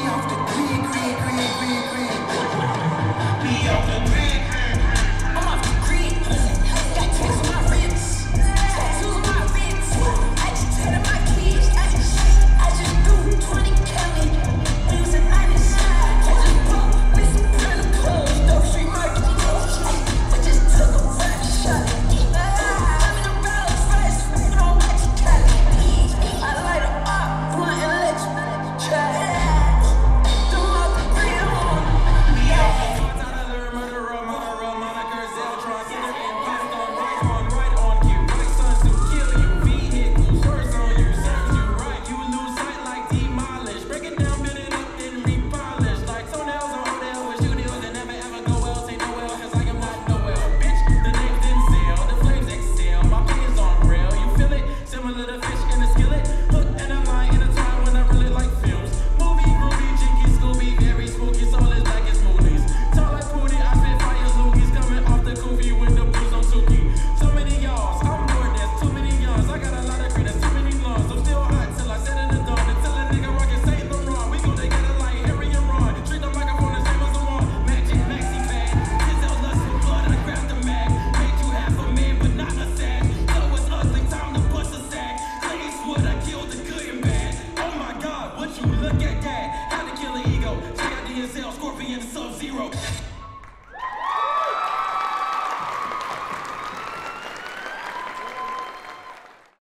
off the grid, grid, grid, grid, grid. We off the grid. I'm off the grid. Got tats on my ribs, tattoos on my ribs. I just tatted my kids. I just threw 20 Kelly. We was in minus. I just broke with some pretty clothes. Dope street market. I just took a rap shot. I'm in the road first. You don't watch it, Kelly. I light her up, blunt and let you try. Them off the grid on. We off the Scorpion Sub-Zero.